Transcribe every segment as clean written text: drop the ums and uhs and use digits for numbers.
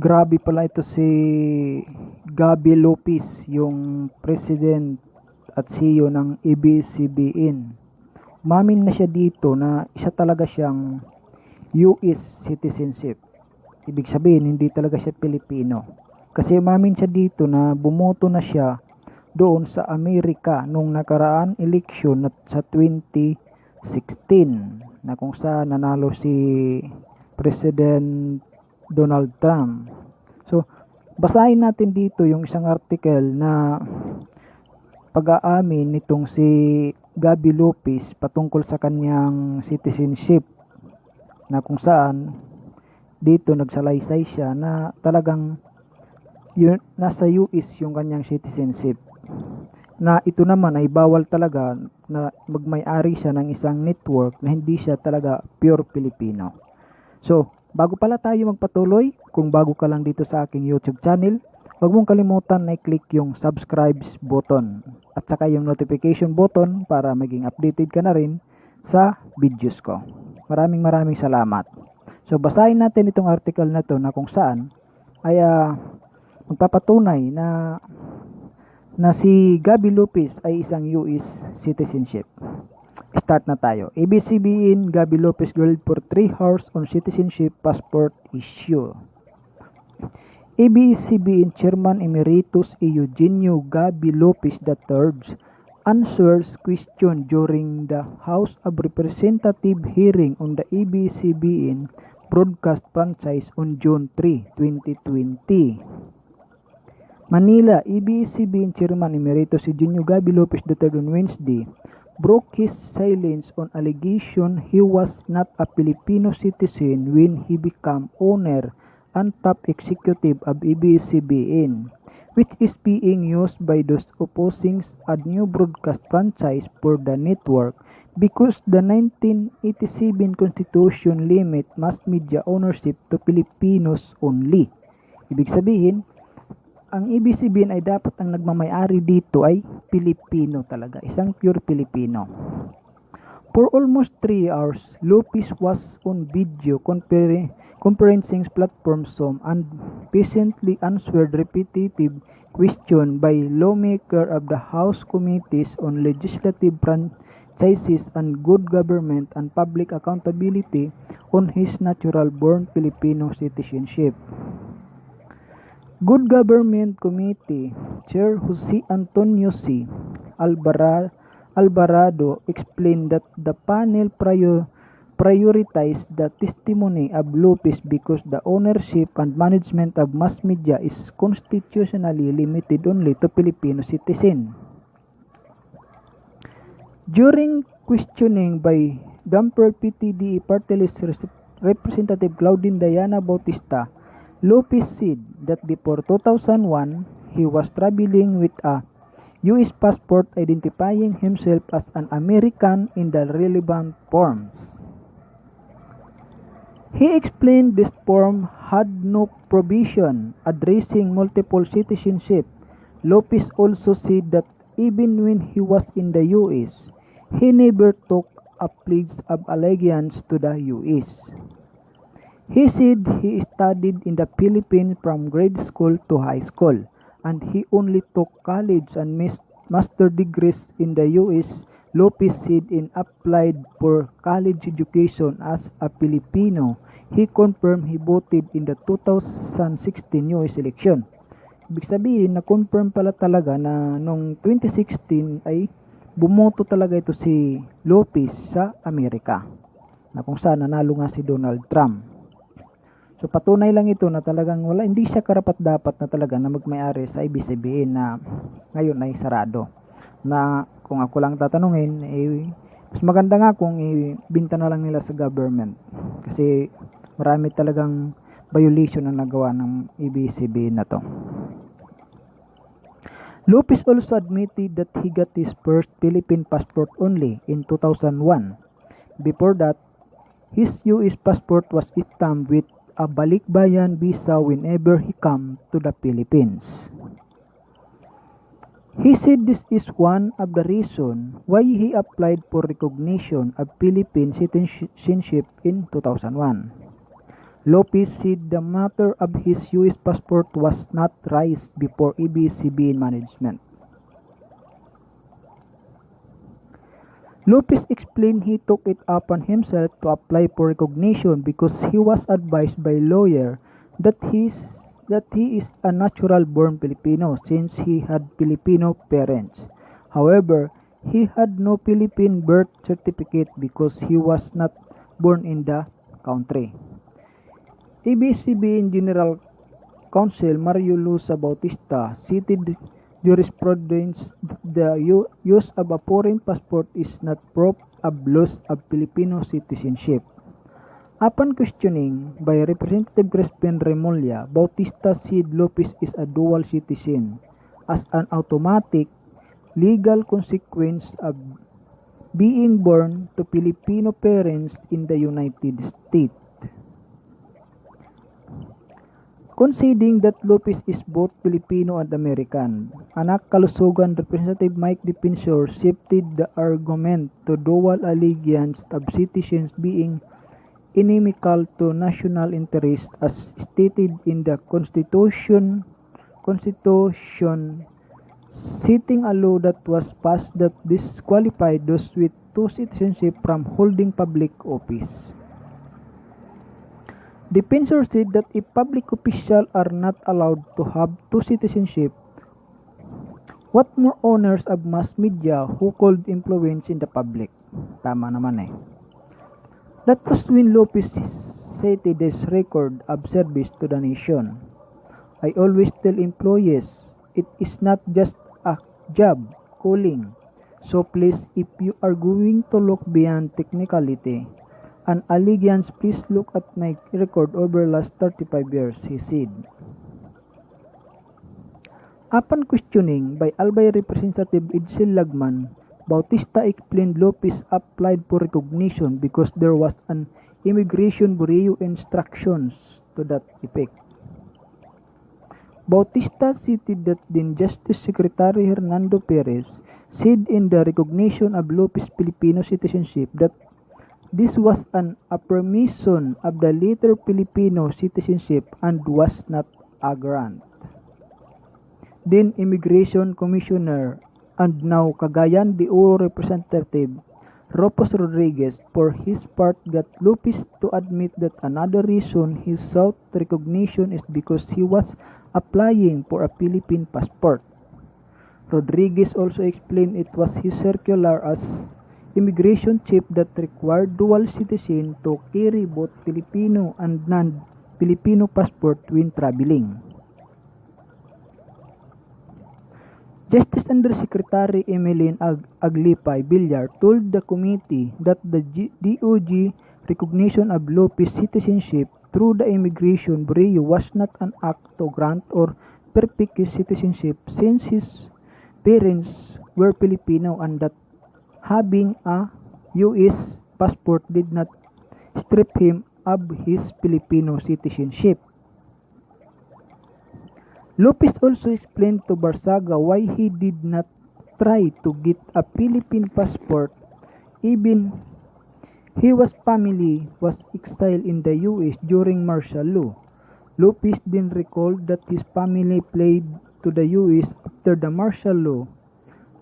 Grabe pala ito si Gabi Lopez, yung president at CEO ng ABSCBN. Umamin na siya dito na isa talaga siyang US citizenship. Ibig sabihin, hindi talaga siya Pilipino. Kasi umamin siya dito na bumoto na siya doon sa Amerika nung nakaraan eleksyon sa 2016 na kung saan nanalo si President Donald Trump. So, basahin natin dito yung isang article na pag-aamin nitong si Gabi Lopez patungkol sa kanyang citizenship na kung saan dito nagsalaysay siya na talagang nasa US yung kanyang citizenship. Na ito naman ay bawal talaga na magmay-ari siya ng isang network na hindi siya talaga pure Filipino. So, bago pala tayo magpatuloy, kung bago ka lang dito sa aking YouTube channel, huwag mong kalimutan na i-click yung subscribe button at saka yung notification button para maging updated ka na rin sa videos ko. Maraming salamat. So, basahin natin itong article na to na kung saan ay magpapatunay na si Gabi Lopez ay isang US citizenship. Start na tayo. ABSCBN, Gabi Lopez grilled for 3 hours on citizenship passport issue. ABSCBN Chairman Emeritus Eugenio Gabi Lopez III answers question during the House of Representatives hearing on the ABSCBN broadcast franchise on June 3, 2020. Manila, ABS-CBN Chairman Emeritus Eugenio Gabi Lopez III on Wednesday broke his silence on allegation he was not a Filipino citizen when he became owner and top executive of ABS-CBN, which is being used by those opposing a new broadcast franchise for the network because the 1987 Constitution limit mass media ownership to Filipinos only. Ibig sabihin, ang ABS-CBN ay dapat ang nagmamay-ari dito ay Pilipino talaga, isang pure Pilipino. For almost 3 hours, Lopez was on video conferencing platform Zoom and patiently answered repetitive questions by lawmakers of the House Committees on Legislative Franchises and Good Government and Public Accountability on his natural-born Filipino citizenship. Good Government Committee Chair Jose Antonio C. Alvarado explained that the panel prioritized the testimony of Lopez because the ownership and management of mass media is constitutionally limited only to Filipino citizens. During questioning by Damper PTD Party List Representative Claudine Diana Bautista, Lopez said that before 2001, he was traveling with a U.S. passport identifying himself as an American in the relevant forms. He explained this form had no provision addressing multiple citizenship. Lopez also said that even when he was in the U.S., he never took a pledge of allegiance to the U.S. He said he studied in the Philippines from grade school to high school, and he only took college and master degrees in the U.S. Lopez said in applied for college education as a Filipino. He confirmed he voted in the 2016 U.S. election. Ibig sabihin, na-confirm pala talaga na noong 2016 ay bumoto talaga ito si Lopez sa Amerika, na kung saan nanalo nga si Donald Trump. So patunay lang ito na talagang hindi siya karapat-dapat na talaga na magmay-ari sa ABS-CBN na ngayon ay sarado. Na kung ako lang tatanungin, mas maganda nga kung ibinta na lang nila sa government. Kasi marami talagang violation na nagawa ng ABS-CBN na to. Lopez also admitted that he got his first Philippine passport only in 2001. Before that, his US passport was stamped with a balikbayan visa whenever he come to the Philippines. He said this is one of the reasons why he applied for recognition of Philippine citizenship in 2001. Lopez said the matter of his U.S. passport was not raised before ABSCBN management. Lopez explained he took it upon himself to apply for recognition because he was advised by a lawyer that he is a natural-born Filipino since he had Filipino parents. However, he had no Philippine birth certificate because he was not born in the country. ABS-CBN General Counsel Mario Lusa Bautista cited jurisprudence the use of a foreign passport is not proof of loss of Filipino citizenship. Upon questioning by Representative Crispin Remulla, Bautista said Lopez is a dual citizen as an automatic legal consequence of being born to Filipino parents in the United States. Conceding that Lopez is both Filipino and American, Anak Kalusugan Representative Mike Defensor shifted the argument to dual allegiance of citizens being inimical to national interest as stated in the Constitution, citing a law that was passed that disqualified those with two citizenship from holding public office. Defensor said that if public officials are not allowed to have two citizenship, what more owners of mass media who could influence in the public? Tama naman eh. That was when Lopez cited his record of service to the nation. I always tell employees, it is not just a job, calling. So please, if you are going to look beyond technicality, an allegiance, please look at my record over last 35 years, he said. Upon questioning by Albay Representative Edsel Lagman, Bautista explained Lopez applied for recognition because there was an Immigration Bureau instructions to that effect. Bautista cited that then Justice Secretary Hernando Perez said in the recognition of Lopez Filipino citizenship that this was an affirmation of the later Filipino citizenship and was not a grant. Then Immigration Commissioner and now Cagayan de Oro Representative Ropos Rodriguez for his part got Lopez to admit that another reason he sought recognition is because he was applying for a Philippine passport. Rodriguez also explained it was his circular as immigration chief that required dual citizen to carry both Filipino and non-Filipino passport when traveling. Justice Undersecretary Emeline Aglipay Villar told the committee that the DOJ recognition of Lopez citizenship through the Immigration Bureau was not an act to grant or perpect his citizenship since his parents were Filipino and that having a U.S. passport did not strip him of his Filipino citizenship. Lopez also explained to Barsaga why he did not try to get a Philippine passport even his family was exiled in the U.S. during martial law. Lopez then recalled that his family fled to the U.S. after the martial law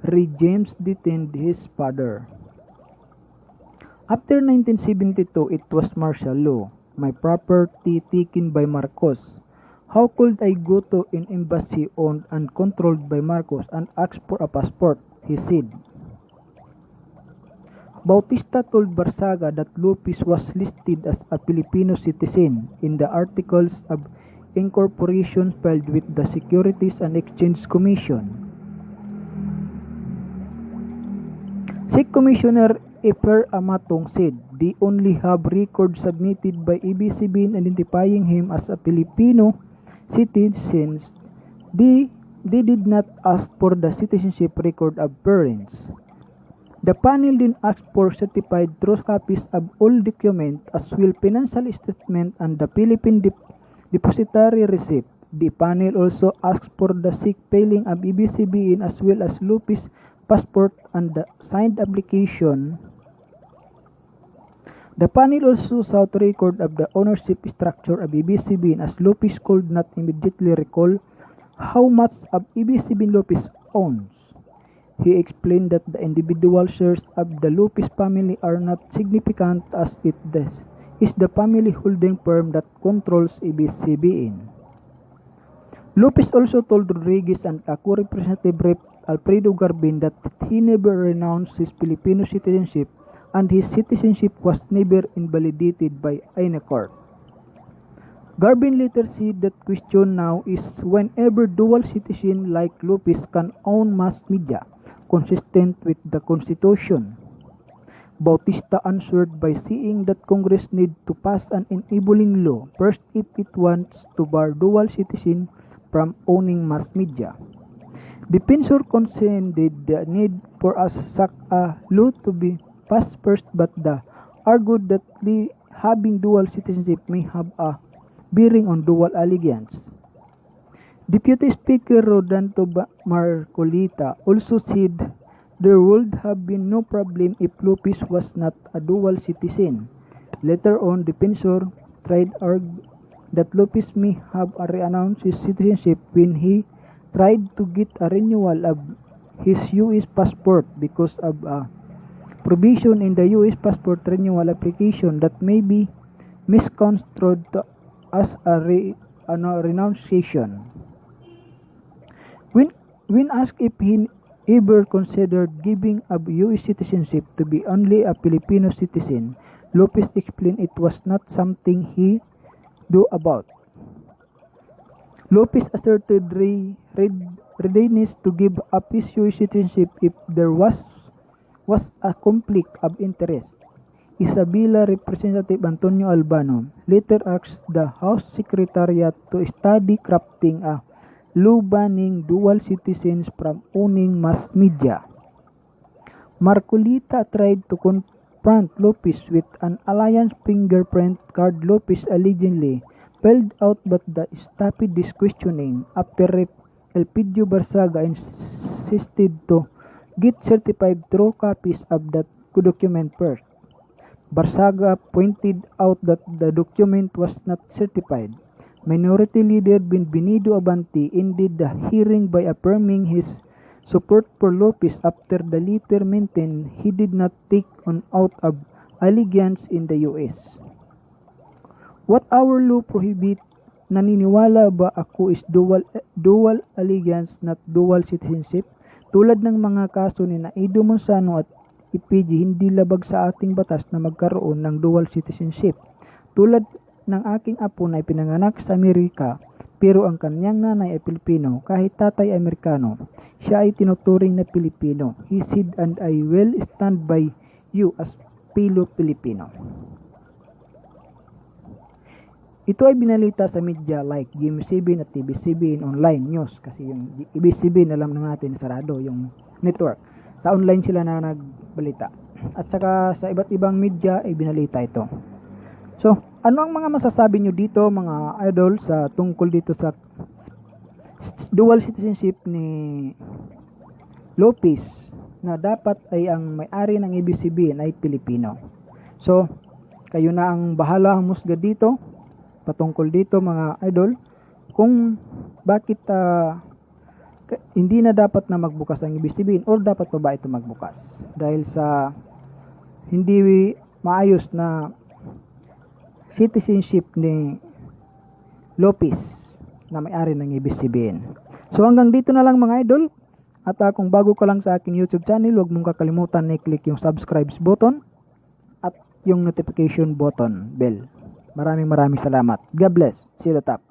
regimes detained his father. After 1972, it was martial law. My property taken by Marcos. How could I go to an embassy owned and controlled by Marcos and ask for a passport? He said. Bautista told Barsaga that Lopez was listed as a Filipino citizen in the Articles of Incorporation filed with the Securities and Exchange Commission. SEC Commissioner Efer Amatong said they only have records submitted by ABSCBN identifying him as a Filipino citizen. They did not ask for the citizenship record of parents. The panel then asked for certified true copies of all documents as well financial statement and the Philippine depository receipt. The panel also asked for the SEC filing of ABSCBN as well as Lopez passport and the signed application The panel also sought record of the ownership structure of ABSCBN, as Lopez could not immediately recall how much of ABSCBN Lopez owns. He explained that the individual shares of the Lopez family are not significant, as it is the family holding firm that controls ABSCBN. Lopez also told Rodriguez and a co-representative Rep. Alfredo Garbin that he never renounced his Filipino citizenship and his citizenship was never invalidated by any court. Garbin later said that question now is whenever dual citizen like Lopez can own mass media consistent with the Constitution. Bautista answered by saying that Congress need to pass an enabling law first if it wants to bar dual citizen from owning mass media. Defensor conceded the need for such a law to be passed first, but argued that having dual citizenship may have a bearing on dual allegiance. Deputy Speaker Rodolfo Marcolita also said there would have been no problem if Lopez was not a dual citizen. Later on, Defensor tried to argue that Lopez may have renounced his citizenship when he tried to get a renewal of his U.S. passport because of a provision in the U.S. passport renewal application that may be misconstrued as a renunciation. When asked if he ever considered giving up U.S. citizenship to be only a Filipino citizen, Lopez explained it was not something he do about. Lopez asserted readiness to give up his U.S. citizenship if there was a conflict of interest. Isabela Representative Antonio Albano later asked the House Secretariat to study crafting a law banning dual citizens from owning mass media. Marcolita tried to confront Lopez with an alliance fingerprint card Lopez allegedly filled out, but the stopped this questioning after Rep. Elpidio Barsaga insisted to get certified true copies of that document first. Barsaga pointed out that the document was not certified. Minority Leader Benvenido Abante ended the hearing by affirming his support for Lopez after the latter maintained he did not take on out of allegiance in the U.S. What our law prohibit? Naniniwala ba ako is dual allegiance, not dual citizenship? Tulad ng mga kaso ni Naido Monsano at IPG, hindi labag sa ating batas na magkaroon ng dual citizenship. Tulad ng aking apo na ipinanganak sa Amerika, pero ang kanyang nanay ay Pilipino, kahit tatay Amerikano, siya ay tinuturing na Pilipino. He said, and I will stand by you as fellow Pilipino. Ito ay binalita sa media like GMA7 at ABSCBN online news, kasi yung ABSCBN alam na natin sarado yung network. Sa online sila na nagbalita. At saka sa iba't ibang media ay binalita ito. So, ano ang mga masasabi nyo dito mga idol sa tungkol dito sa dual citizenship ni Lopez na dapat ay ang may-ari ng ABSCBN ay Pilipino? So, kayo na ang bahala ang musga dito patungkol dito mga idol kung bakit hindi na dapat na magbukas ang ABSCBN or dapat pa ba ito magbukas dahil sa hindi maayos na citizenship ni Lopez na may-ari ng ABSCBN. So hanggang dito na lang mga idol, at kung bago ka lang sa aking YouTube channel, huwag mong kakalimutan na i-click yung subscribe button at yung notification button bell. Maraming salamat. God bless. See you at the top.